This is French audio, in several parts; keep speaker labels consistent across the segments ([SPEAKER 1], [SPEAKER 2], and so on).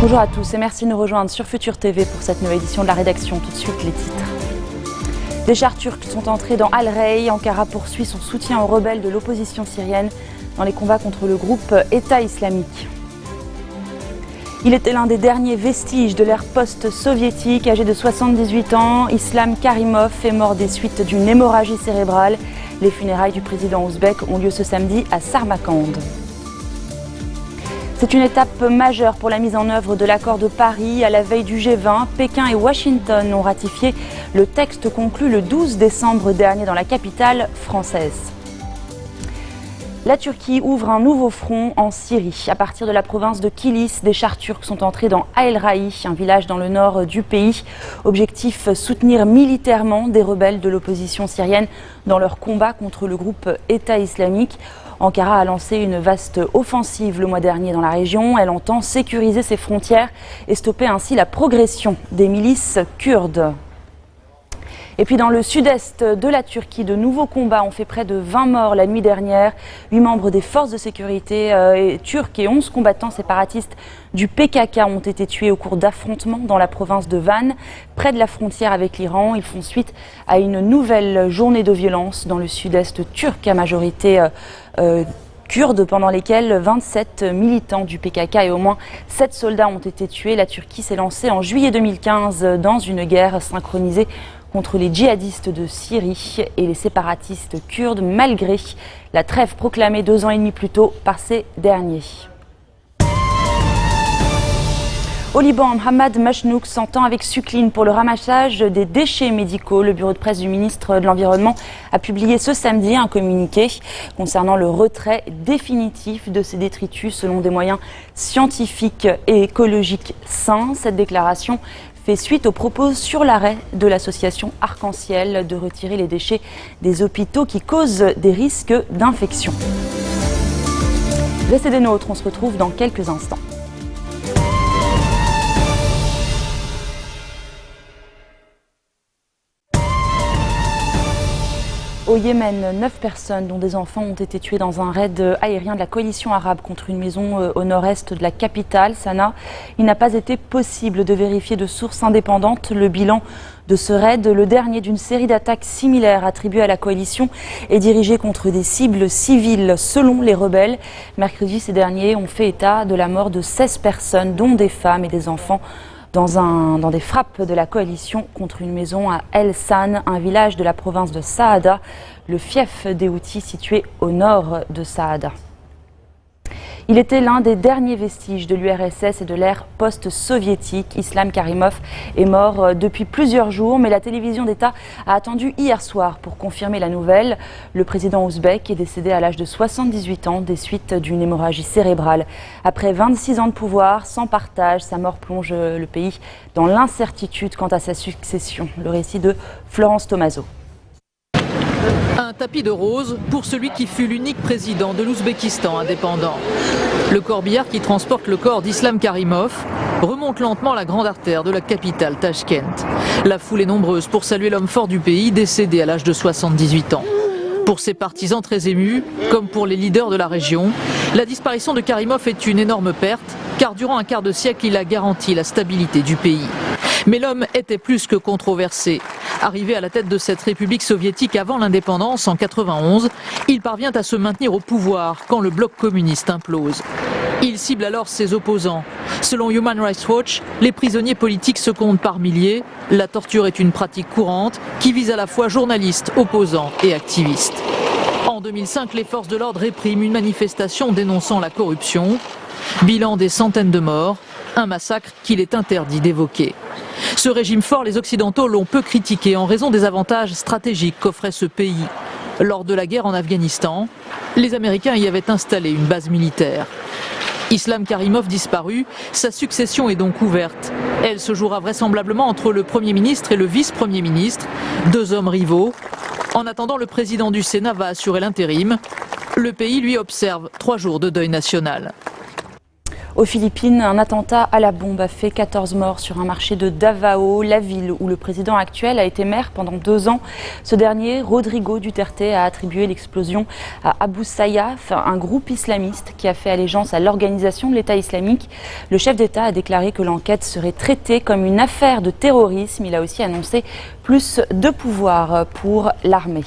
[SPEAKER 1] Bonjour à tous et merci de nous rejoindre sur Futur TV pour cette nouvelle édition de la rédaction. Tout de suite les titres. Des chars turcs sont entrés dans Al-Ray. Ankara poursuit son soutien aux rebelles de l'opposition syrienne dans les combats contre le groupe État islamique. Il était l'un des derniers vestiges de l'ère post-soviétique. Âgé de 78 ans, Islam Karimov est mort des suites d'une hémorragie cérébrale. Les funérailles du président ouzbek ont lieu ce samedi à Samarcande. C'est une étape majeure pour la mise en œuvre de l'accord de Paris. À la veille du G20, Pékin et Washington ont ratifié le texte conclu le 12 décembre dernier dans la capitale française. La Turquie ouvre un nouveau front en Syrie. À partir de la province de Kilis, des chars turcs sont entrés dans El-Rai, un village dans le nord du pays. Objectif, soutenir militairement des rebelles de l'opposition syrienne dans leur combat contre le groupe État islamique. Ankara a lancé une vaste offensive le mois dernier dans la région. Elle entend sécuriser ses frontières et stopper ainsi la progression des milices kurdes. Et puis dans le sud-est de la Turquie, de nouveaux combats ont fait près de 20 morts la nuit dernière. 8 membres des forces de sécurité turques et 11 combattants séparatistes du PKK ont été tués au cours d'affrontements dans la province de Van, près de la frontière avec l'Iran. Ils font suite à une nouvelle journée de violence dans le sud-est turc à majorité kurdes, pendant lesquels 27 militants du PKK et au moins 7 soldats ont été tués. La Turquie s'est lancée en juillet 2015 dans une guerre synchronisée contre les djihadistes de Syrie et les séparatistes kurdes, malgré la trêve proclamée 2 ans et demi plus tôt par ces derniers. Au Liban, Mohamed Machnouk s'entend avec Suklin pour le ramassage des déchets médicaux. Le bureau de presse du ministre de l'Environnement a publié ce samedi un communiqué concernant le retrait définitif de ces détritus selon des moyens scientifiques et écologiques sains. Cette déclaration fait suite aux propos sur l'arrêt de l'association Arc-en-Ciel de retirer les déchets des hôpitaux qui causent des risques d'infection. Restez des nôtres, on se retrouve dans quelques instants. Au Yémen, 9 personnes, dont des enfants, ont été tuées dans un raid aérien de la coalition arabe contre une maison au nord-est de la capitale, Sanaa. Il n'a pas été possible de vérifier de sources indépendantes le bilan de ce raid, le dernier d'une série d'attaques similaires attribuées à la coalition et dirigées contre des cibles civiles selon les rebelles. Mercredi, ces derniers ont fait état de la mort de 16 personnes, dont des femmes et des enfants, dans des frappes de la coalition contre une maison à El San, un village de la province de Saada, le fief des Houthis situé au nord de Saada. Il était l'un des derniers vestiges de l'URSS et de l'ère post-soviétique. Islam Karimov est mort depuis plusieurs jours, mais la télévision d'État a attendu hier soir pour confirmer la nouvelle. Le président ouzbek est décédé à l'âge de 78 ans des suites d'une hémorragie cérébrale. Après 26 ans de pouvoir, sans partage, sa mort plonge le pays dans l'incertitude quant à sa succession. Le récit de Florence Tomaso.
[SPEAKER 2] Un tapis de rose pour celui qui fut l'unique président de l'Ouzbékistan indépendant. Le corbillard qui transporte le corps d'Islam Karimov remonte lentement la grande artère de la capitale Tachkent. La foule est nombreuse pour saluer l'homme fort du pays décédé à l'âge de 78 ans. Pour ses partisans très émus, comme pour les leaders de la région, la disparition de Karimov est une énorme perte, car durant un quart de siècle, il a garanti la stabilité du pays. Mais l'homme était plus que controversé. Arrivé à la tête de cette république soviétique avant l'indépendance en 91, il parvient à se maintenir au pouvoir quand le bloc communiste implose. Il cible alors ses opposants. Selon Human Rights Watch, les prisonniers politiques se comptent par milliers. La torture est une pratique courante qui vise à la fois journalistes, opposants et activistes. En 2005, les forces de l'ordre répriment une manifestation dénonçant la corruption. Bilan des centaines de morts, un massacre qu'il est interdit d'évoquer. Ce régime fort, les Occidentaux l'ont peu critiqué en raison des avantages stratégiques qu'offrait ce pays. Lors de la guerre en Afghanistan, les Américains y avaient installé une base militaire. Islam Karimov disparu, sa succession est donc ouverte. Elle se jouera vraisemblablement entre le Premier ministre et le vice-premier ministre, 2 hommes rivaux. En attendant, le président du Sénat va assurer l'intérim. Le pays lui observe 3 jours de deuil national.
[SPEAKER 1] Aux Philippines, un attentat à la bombe a fait 14 morts sur un marché de Davao, la ville où le président actuel a été maire pendant 2 ans. Ce dernier, Rodrigo Duterte, a attribué l'explosion à Abu Sayyaf, un groupe islamiste qui a fait allégeance à l'organisation de l'État islamique. Le chef d'État a déclaré que l'enquête serait traitée comme une affaire de terrorisme. Il a aussi annoncé plus de pouvoir pour l'armée.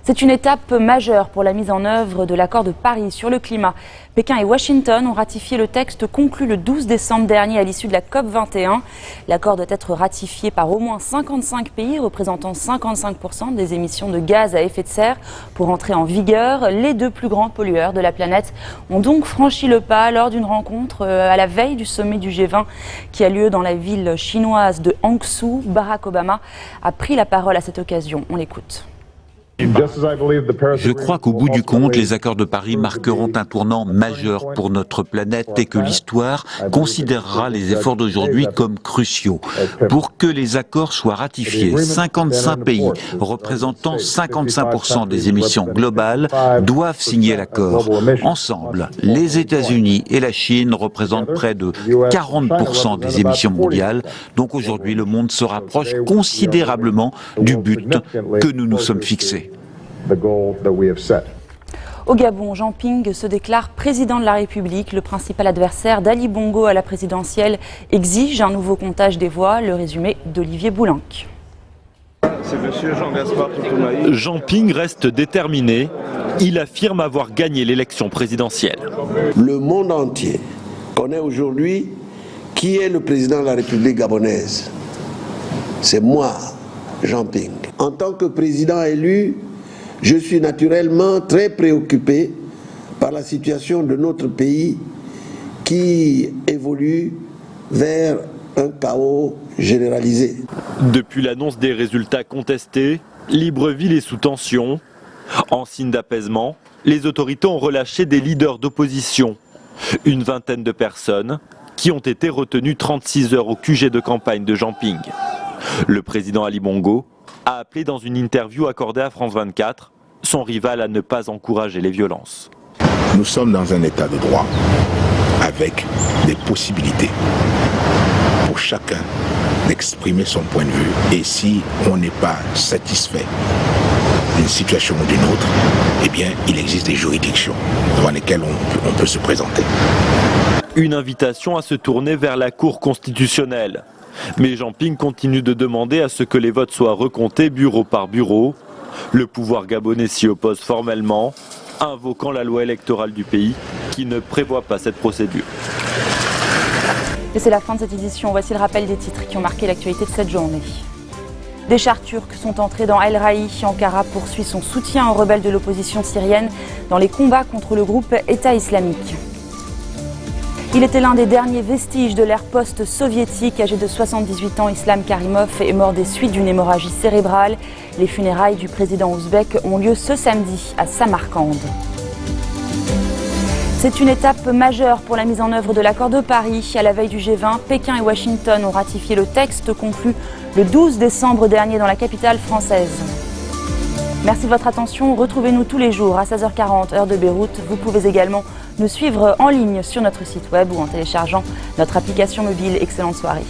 [SPEAKER 1] C'est une étape majeure pour la mise en œuvre de l'accord de Paris sur le climat. Pékin et Washington ont ratifié le texte conclu le 12 décembre dernier à l'issue de la COP21. L'accord doit être ratifié par au moins 55 pays représentant 55% des émissions de gaz à effet de serre pour entrer en vigueur. Les 2 plus grands pollueurs de la planète ont donc franchi le pas lors d'une rencontre à la veille du sommet du G20 qui a lieu dans la ville chinoise de Hangzhou. Barack Obama a pris la parole à cette occasion. On l'écoute.
[SPEAKER 3] Je crois qu'au bout du compte, les accords de Paris marqueront un tournant majeur pour notre planète et que l'histoire considérera les efforts d'aujourd'hui comme cruciaux. Pour que les accords soient ratifiés, 55 pays représentant 55% des émissions globales doivent signer l'accord. Ensemble, les États-Unis et la Chine représentent près de 40% des émissions mondiales. Donc aujourd'hui, le monde se rapproche considérablement du but que nous nous sommes fixés.
[SPEAKER 1] Au Gabon, Jean Ping se déclare président de la République. Le principal adversaire d'Ali Bongo à la présidentielle exige un nouveau comptage des voix. Le résumé d'Olivier Boulenc.
[SPEAKER 4] Jean Ping reste déterminé. Il affirme avoir gagné l'élection présidentielle.
[SPEAKER 5] Le monde entier connaît aujourd'hui qui est le président de la République gabonaise. C'est moi, Jean Ping. En tant que président élu, je suis naturellement très préoccupé par la situation de notre pays qui évolue vers un chaos généralisé.
[SPEAKER 4] Depuis l'annonce des résultats contestés, Libreville est sous tension. En signe d'apaisement, les autorités ont relâché des leaders d'opposition. Une vingtaine de personnes qui ont été retenues 36 heures au QG de campagne de Jean Ping. Le président Ali Bongo a appelé dans une interview accordée à France 24 son rival à ne pas encourager les violences.
[SPEAKER 6] Nous sommes dans un état de droit avec des possibilités pour chacun d'exprimer son point de vue. Et si on n'est pas satisfait d'une situation ou d'une autre, eh bien, il existe des juridictions devant lesquelles on peut se présenter.
[SPEAKER 4] Une invitation à se tourner vers la Cour constitutionnelle. Mais Jean Ping continue de demander à ce que les votes soient recomptés bureau par bureau. Le pouvoir gabonais s'y oppose formellement, invoquant la loi électorale du pays qui ne prévoit pas cette procédure.
[SPEAKER 1] Et c'est la fin de cette édition. Voici le rappel des titres qui ont marqué l'actualité de cette journée. Des chars turcs sont entrés dans El Raï. Ankara poursuit son soutien aux rebelles de l'opposition syrienne dans les combats contre le groupe État islamique. Il était l'un des derniers vestiges de l'ère post-soviétique. Âgé de 78 ans, Islam Karimov est mort des suites d'une hémorragie cérébrale. Les funérailles du président ouzbek ont lieu ce samedi à Samarcande. C'est une étape majeure pour la mise en œuvre de l'accord de Paris. À la veille du G20, Pékin et Washington ont ratifié le texte conclu le 12 décembre dernier dans la capitale française. Merci de votre attention. Retrouvez-nous tous les jours à 16h40, heure de Beyrouth. Vous pouvez également nous suivre en ligne sur notre site web ou en téléchargeant notre application mobile. Excellente soirée.